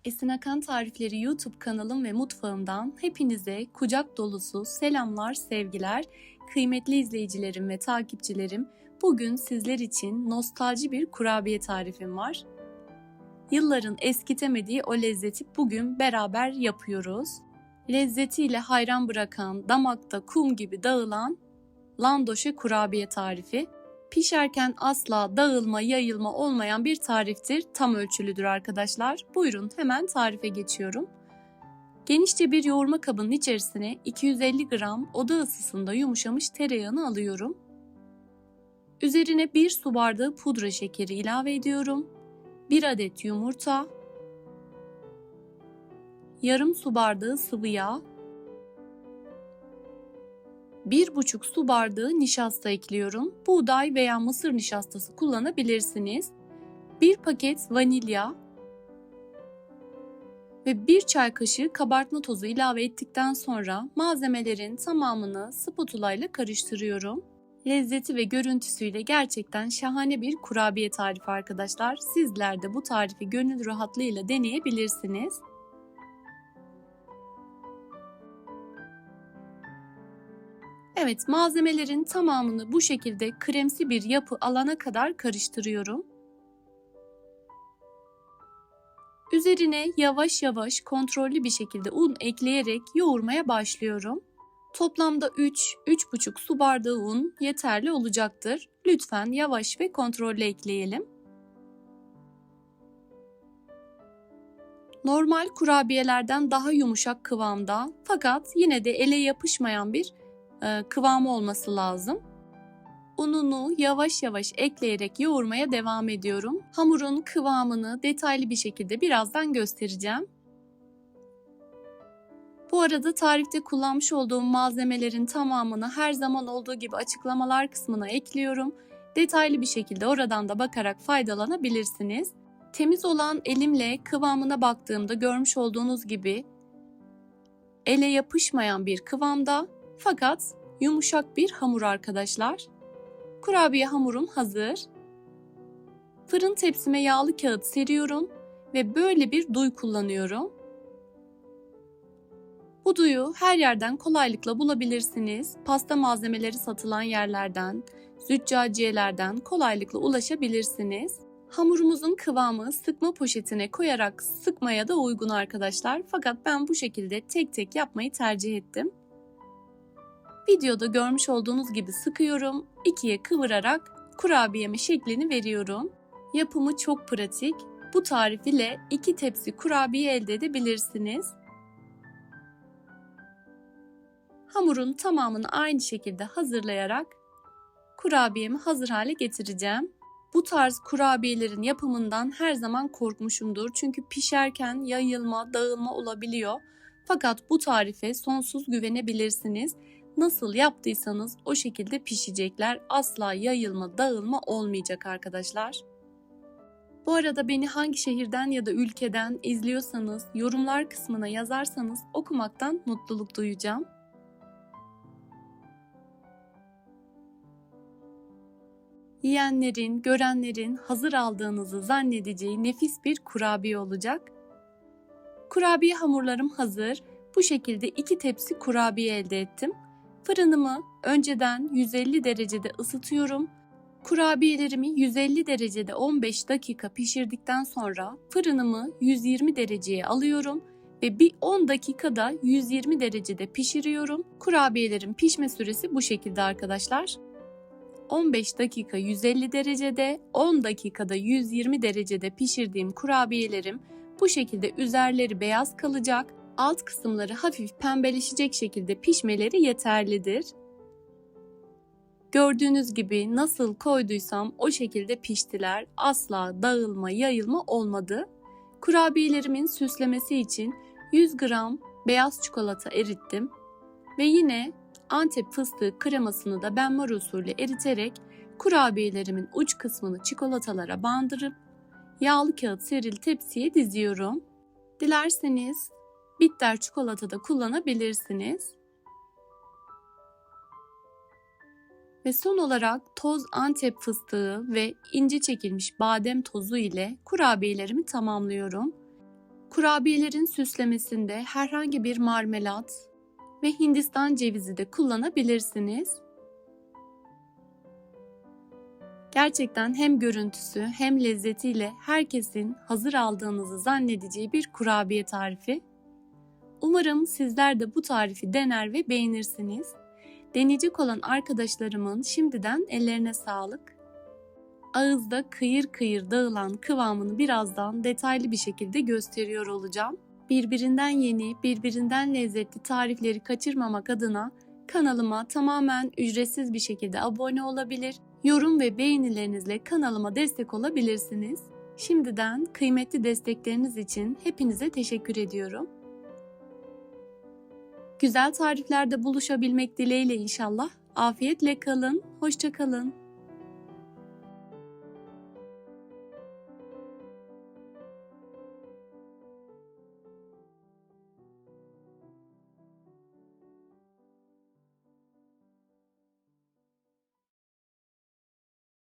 Esin Akan Tarifleri YouTube kanalım ve mutfağımdan hepinize kucak dolusu selamlar, sevgiler. Kıymetli izleyicilerim ve takipçilerim, bugün sizler için nostalji bir kurabiye tarifim var. Yılların eskitemediği o lezzeti bugün beraber yapıyoruz. Lezzetiyle hayran bırakan, damakta kum gibi dağılan landoşe kurabiye tarifi. Pişerken asla dağılma, yayılma olmayan bir tariftir. Tam ölçülüdür arkadaşlar. Buyurun hemen tarife geçiyorum. Genişçe bir yoğurma kabının içerisine 250 gram oda ısısında yumuşamış tereyağını alıyorum. Üzerine 1 su bardağı pudra şekeri ilave ediyorum. 1 adet yumurta, yarım su bardağı sıvı yağ, 1,5 su bardağı nişasta ekliyorum. Buğday veya mısır nişastası kullanabilirsiniz. 1 paket vanilya ve 1 çay kaşığı kabartma tozu ilave ettikten sonra malzemelerin tamamını spatula ile karıştırıyorum. Lezzeti ve görüntüsüyle gerçekten şahane bir kurabiye tarifi arkadaşlar. Sizler de bu tarifi gönül rahatlığıyla deneyebilirsiniz. Evet, malzemelerin tamamını bu şekilde kremsi bir yapı alana kadar karıştırıyorum. Üzerine yavaş yavaş kontrollü bir şekilde un ekleyerek yoğurmaya başlıyorum. Toplamda 3-3,5 su bardağı un yeterli olacaktır. Lütfen yavaş ve kontrollü ekleyelim. Normal kurabiyelerden daha yumuşak kıvamda fakat yine de ele yapışmayan bir kıvamı olması lazım. Ununu yavaş yavaş ekleyerek yoğurmaya devam ediyorum. Hamurun kıvamını detaylı bir şekilde birazdan göstereceğim. Bu arada tarifte kullanmış olduğum malzemelerin tamamını her zaman olduğu gibi açıklamalar kısmına ekliyorum. Detaylı bir şekilde oradan da bakarak faydalanabilirsiniz. Temiz olan elimle kıvamına baktığımda görmüş olduğunuz gibi ele yapışmayan bir kıvamda fakat yumuşak bir hamur arkadaşlar. Kurabiye hamurum hazır. Fırın tepsime yağlı kağıt seriyorum ve böyle bir duy kullanıyorum. Bu duyu her yerden kolaylıkla bulabilirsiniz. Pasta malzemeleri satılan yerlerden, züccaciyelerden kolaylıkla ulaşabilirsiniz. Hamurumuzun kıvamı sıkma poşetine koyarak sıkmaya da uygun arkadaşlar. Fakat ben bu şekilde tek tek yapmayı tercih ettim. Videoda görmüş olduğunuz gibi sıkıyorum. İkiye kıvırarak kurabiyeme şeklini veriyorum. Yapımı çok pratik. Bu tarif ile 2 tepsi kurabiye elde edebilirsiniz. Hamurun tamamını aynı şekilde hazırlayarak kurabiyemi hazır hale getireceğim. Bu tarz kurabiyelerin yapımından her zaman korkmuşumdur. Çünkü pişerken yayılma, dağılma olabiliyor. Fakat bu tarife sonsuz güvenebilirsiniz. Nasıl yaptıysanız o şekilde pişecekler. Asla yayılma, dağılma olmayacak arkadaşlar. Bu arada beni hangi şehirden ya da ülkeden izliyorsanız yorumlar kısmına yazarsanız okumaktan mutluluk duyacağım. Yiyenlerin, görenlerin hazır aldığınızı zannedeceği nefis bir kurabiye olacak. Kurabiye hamurlarım hazır. Bu şekilde 2 tepsi kurabiye elde ettim. Fırınımı önceden 150 derecede ısıtıyorum. Kurabiyelerimi 150 derecede 15 dakika pişirdikten sonra fırınımı 120 dereceye alıyorum ve bir 10 dakikada 120 derecede pişiriyorum. Kurabiyelerin pişme süresi bu şekilde arkadaşlar. 15 dakika 150 derecede, 10 dakikada 120 derecede pişirdiğim kurabiyelerim bu şekilde üzerleri beyaz kalacak. Alt kısımları hafif pembeleşecek şekilde pişmeleri yeterlidir. Gördüğünüz gibi nasıl koyduysam o şekilde piştiler. Asla dağılma, yayılma olmadı. Kurabiyelerimin süslemesi için 100 gram beyaz çikolata erittim. Ve yine Antep fıstığı kremasını da benmari usulü eriterek kurabiyelerimin uç kısmını çikolatalara bandırıp yağlı kağıt serili tepsiye diziyorum. Dilerseniz bitter çikolata da kullanabilirsiniz. Ve son olarak toz Antep fıstığı ve ince çekilmiş badem tozu ile kurabiyelerimi tamamlıyorum. Kurabiyelerin süslemesinde herhangi bir marmelat ve Hindistan cevizi de kullanabilirsiniz. Gerçekten hem görüntüsü hem lezzetiyle herkesin hazır aldığınızı zannedeceği bir kurabiye tarifi. Umarım sizler de bu tarifi dener ve beğenirsiniz. Deneyecek olan arkadaşlarımın şimdiden ellerine sağlık. Ağızda kıyır kıyır dağılan kıvamını birazdan detaylı bir şekilde gösteriyor olacağım. Birbirinden yeni, birbirinden lezzetli tarifleri kaçırmamak adına kanalıma tamamen ücretsiz bir şekilde abone olabilir, yorum ve beğenilerinizle kanalıma destek olabilirsiniz. Şimdiden kıymetli destekleriniz için hepinize teşekkür ediyorum. Güzel tariflerde buluşabilmek dileğiyle inşallah. Afiyetle kalın, hoşça kalın.